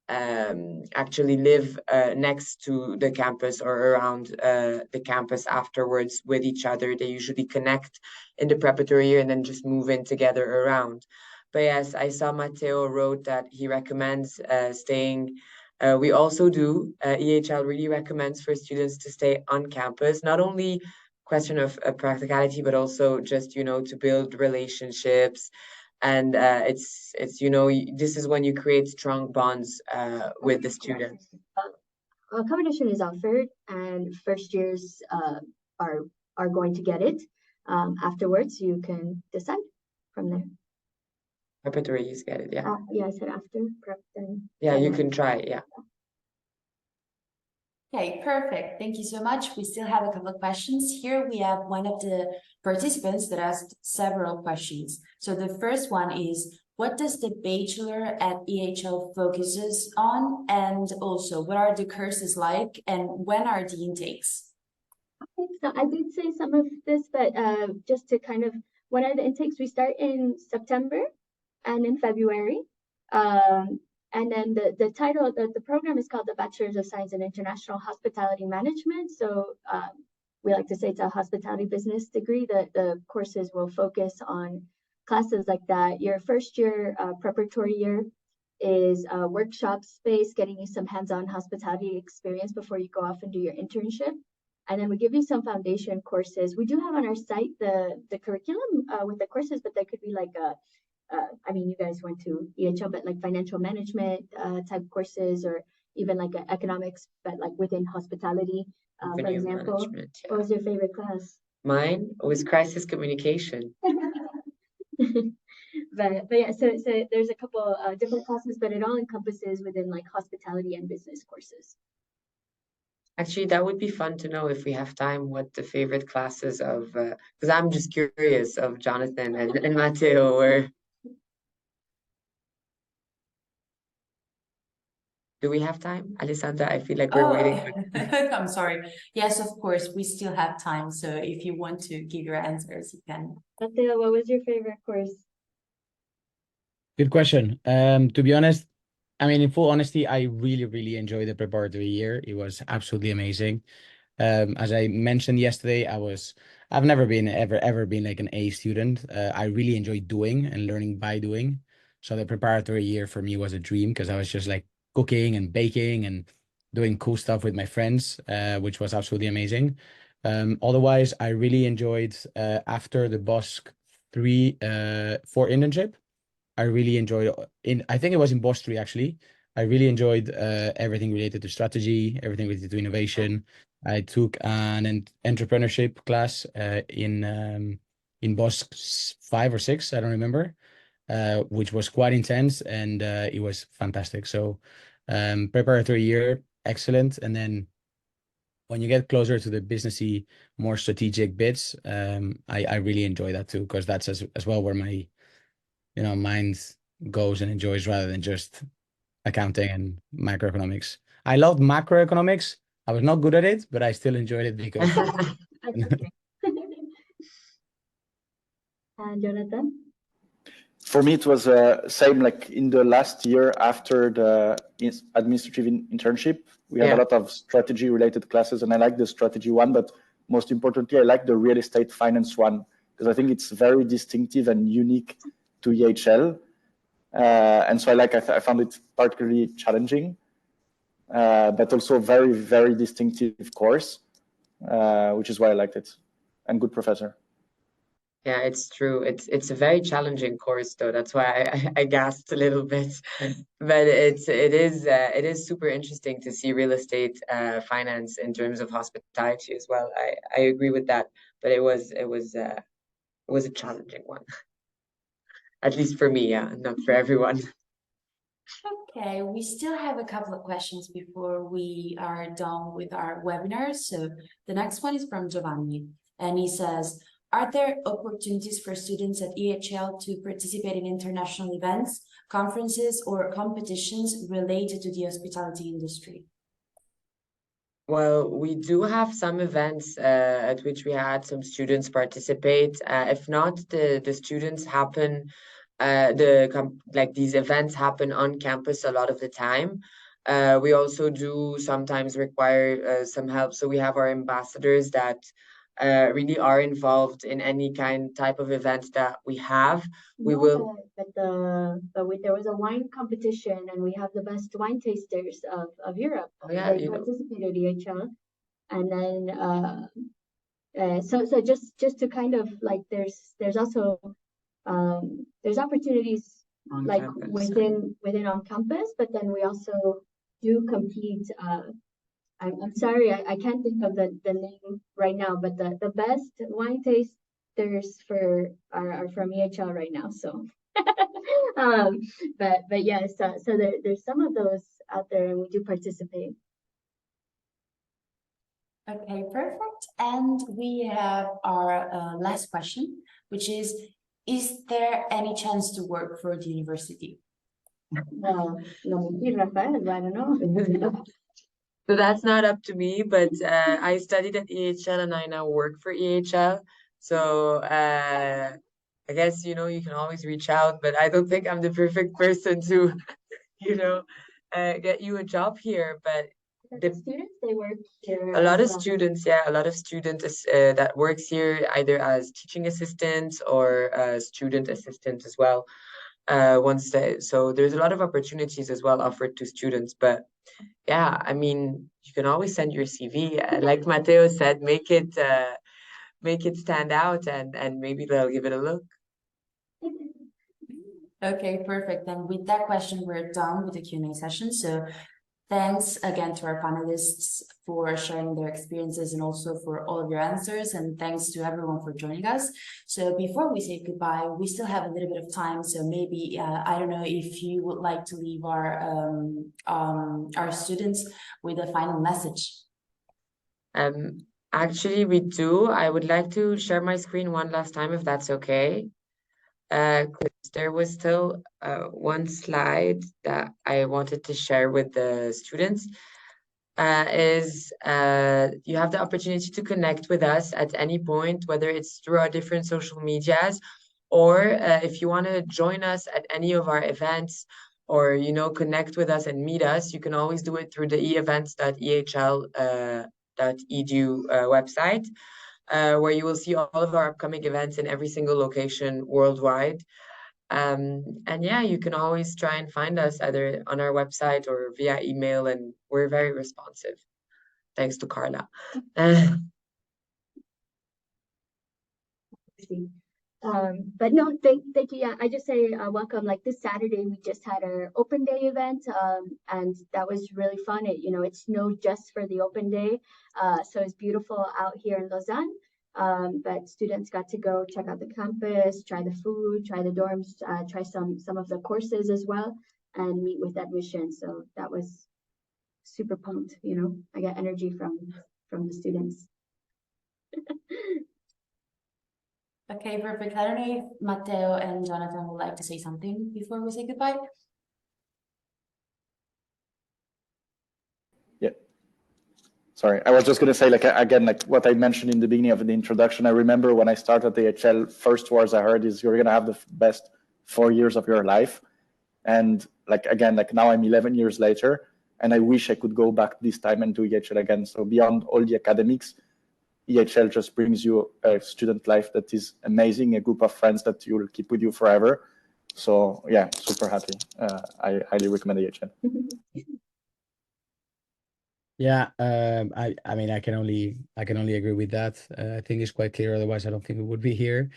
actually live next to the campus or around the campus afterwards with each other. They usually connect in the preparatory year and then just move in together around. But yes, I saw Matteo wrote that he recommends staying. We also do. EHL really recommends for students to stay on campus, not only question of practicality, but also just, to build relationships. And it's this is when you create strong bonds with the students. Accommodation is offered, and first years are going to get it. Afterwards, you can decide from there. Preparatory, you get it, yeah. Yeah, I said after prep, then. Yeah, you can try, yeah. Okay, perfect. Thank you so much. We still have a couple of questions. Here we have one of the participants that asked several questions. So the first one is, what does the Bachelor at EHL focuses on? And also, what are the courses like and when are the intakes? Okay, so I did say some of this, but just to kind of, when are the intakes? We start in September and in February. And then the title of the program is called the Bachelor of Science in International Hospitality Management. So we like to say it's a hospitality business degree. The courses will focus on classes like that. Your first year, preparatory year, is a workshop space, getting you some hands-on hospitality experience before you go off and do your internship. And then we give you some foundation courses. We do have on our site the curriculum with the courses, but that could be like I mean, you guys went to EHL, but like financial management type courses, or even like economics, but like within hospitality. For example, yeah. What was your favorite class? Mine was crisis communication. but yeah, so there's a couple different classes, but it all encompasses within like hospitality and business courses. Actually, that would be fun to know if we have time, what the favorite classes of, because I'm just curious of Jonathan and Matteo were. Do we have time, Alessandra? I feel like we're waiting. I'm sorry. Yes, of course, we still have time. So if you want to give your answers, you can. Matteo, what was your favorite course? Good question. To be honest, I mean, in full honesty, I really, really enjoyed the preparatory year. It was absolutely amazing. As I mentioned yesterday, I've never been ever been like an A student. I really enjoyed doing and learning by doing. So the preparatory year for me was a dream because I was just like cooking and baking and doing cool stuff with my friends, which was absolutely amazing. Otherwise, I really enjoyed after the BOSC 4 internship. I really enjoyed I think it was in BOSC 3 actually. I really enjoyed everything related to strategy, everything related to innovation. I took an entrepreneurship class in BOSC 5 or 6, I don't remember, which was quite intense, and it was fantastic. So preparatory year, excellent. And then when you get closer to the businessy, more strategic bits, I really enjoy that too, because that's as well where my mind goes and enjoys rather than just accounting and macroeconomics. I loved macroeconomics. I was not good at it, but I still enjoyed it because. And Jonathan? For me, it was same like in the last year after the administrative internship. We had a lot of strategy related classes, and I like the strategy one, but most importantly, I like the real estate finance one because I think it's very distinctive and unique to EHL. And so I found it particularly challenging, but also very, very distinctive course, which is why I liked it, and good professor. Yeah, it's true. It's a very challenging course, though. That's why I gasped a little bit. But it is super interesting to see real estate finance in terms of hospitality as well. I agree with that. But it was a challenging one, at least for me. Yeah, not for everyone. Okay, we still have a couple of questions before we are done with our webinar. So the next one is from Giovanni, and he says, are there opportunities for students at EHL to participate in international events, conferences, or competitions related to the hospitality industry? Well, we do have some events at which we had some students participate. If not, the students happen like these events happen on campus a lot of the time. We also do sometimes require some help. So we have our ambassadors that really are involved in any type of event that we have. We will. There was a wine competition, and we have the best wine tasters of Europe. Oh, yeah, they participated at EHL, and then so just to kind of like there's also there's opportunities On like campus. within on campus, but then we also do compete. I'm sorry, I can't think of the name right now, but the best wine tasters are from EHL right now. So, but yes, so there's some of those out there, and we do participate. Okay, perfect. And we have our last question, which is there any chance to work for the university? No, Rafael, I don't know. So that's not up to me, but I studied at EHL and I now work for EHL. So I guess, you can always reach out, but I don't think I'm the perfect person to, get you a job here. But the students, they work here. A lot of students that works here either as teaching assistants or student assistants as well. So there's a lot of opportunities as well offered to students, but yeah, I mean, you can always send your CV. Like Matteo said, make it stand out, and maybe they'll give it a look. Okay, perfect. And with that question, we're done with the Q&A session. So thanks again to our panelists for sharing their experiences and also for all of your answers. And thanks to everyone for joining us. So before we say goodbye, we still have a little bit of time. So maybe, I don't know if you would like to leave our students with a final message. Actually, we do. I would like to share my screen one last time, if that's okay. There was still one slide that I wanted to share with the students. You have the opportunity to connect with us at any point, whether it's through our different social medias, or if you want to join us at any of our events, or connect with us and meet us, you can always do it through the eevents.ehl.edu website, where you will see all of our upcoming events in every single location worldwide. And yeah, you can always try and find us either on our website or via email, and we're very responsive. Thanks to Carla. But no, thank you. Yeah, I just say welcome. Like this Saturday, we just had our open day event, and that was really fun. It snowed just for the open day, so it's beautiful out here in Lausanne. But students got to go check out the campus, try the food, try the dorms, try some of the courses as well, and meet with admission. So that was super pumped. I got energy from the students. Okay, perfect. I don't know if Matteo and Jonathan would like to say something before we say goodbye. Yeah. Sorry, I was just going to say, again, what I mentioned in the beginning of the introduction. I remember when I started the EHL, first words I heard is you're going to have the best 4 years of your life. And again, now I'm 11 years later, and I wish I could go back this time and do EHL again. So beyond all the academics, EHL just brings you a student life that is amazing, a group of friends that you will keep with you forever. So yeah, super happy. I highly recommend EHL. Yeah, I mean, I can only agree with that. I think it's quite clear. Otherwise, I don't think we would be here.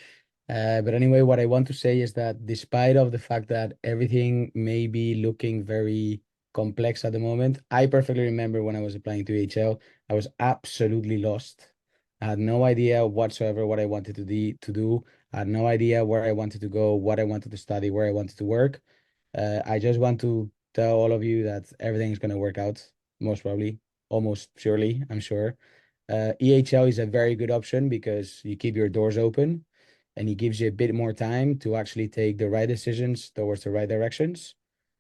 But anyway, what I want to say is that despite of the fact that everything may be looking very complex at the moment, I perfectly remember when I was applying to EHL, I was absolutely lost. I had no idea whatsoever what I wanted to do. I had no idea where I wanted to go, what I wanted to study, where I wanted to work. I just want to tell all of you that everything is going to work out, most probably, almost surely, I'm sure. EHL is a very good option because you keep your doors open and it gives you a bit more time to actually take the right decisions towards the right directions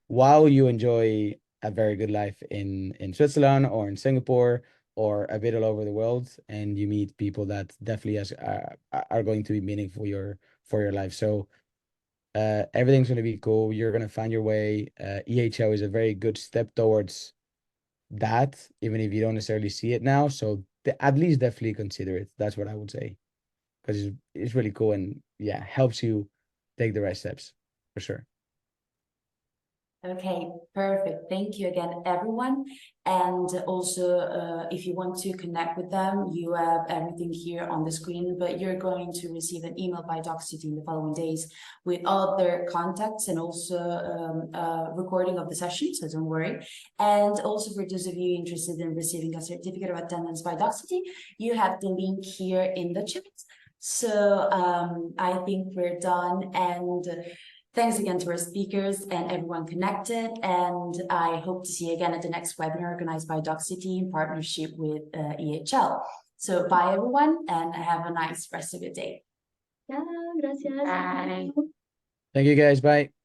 while you enjoy a very good life in Switzerland or in Singapore or a bit all over the world, and you meet people that definitely are going to be meaningful for your life. So Everything's going to be cool. You're going to find your way. EHL is a very good step towards that, even if you don't necessarily see it now. So at least definitely consider it. That's what I would say, because it's really cool and yeah, helps you take the right steps for sure. Okay, perfect. Thank you again, everyone. And also, if you want to connect with them, you have everything here on the screen, but you're going to receive an email by Docsity in the following days with all their contacts and also recording of the session, so don't worry. And also for those of you interested in receiving a certificate of attendance by Docsity, you have the link here in the chat. So I think we're done, and thanks again to our speakers and everyone connected, and I hope to see you again at the next webinar organized by Docsity in partnership with EHL. So bye everyone, and have a nice rest of your day. Ciao, gracias. Bye. Thank you guys. Bye.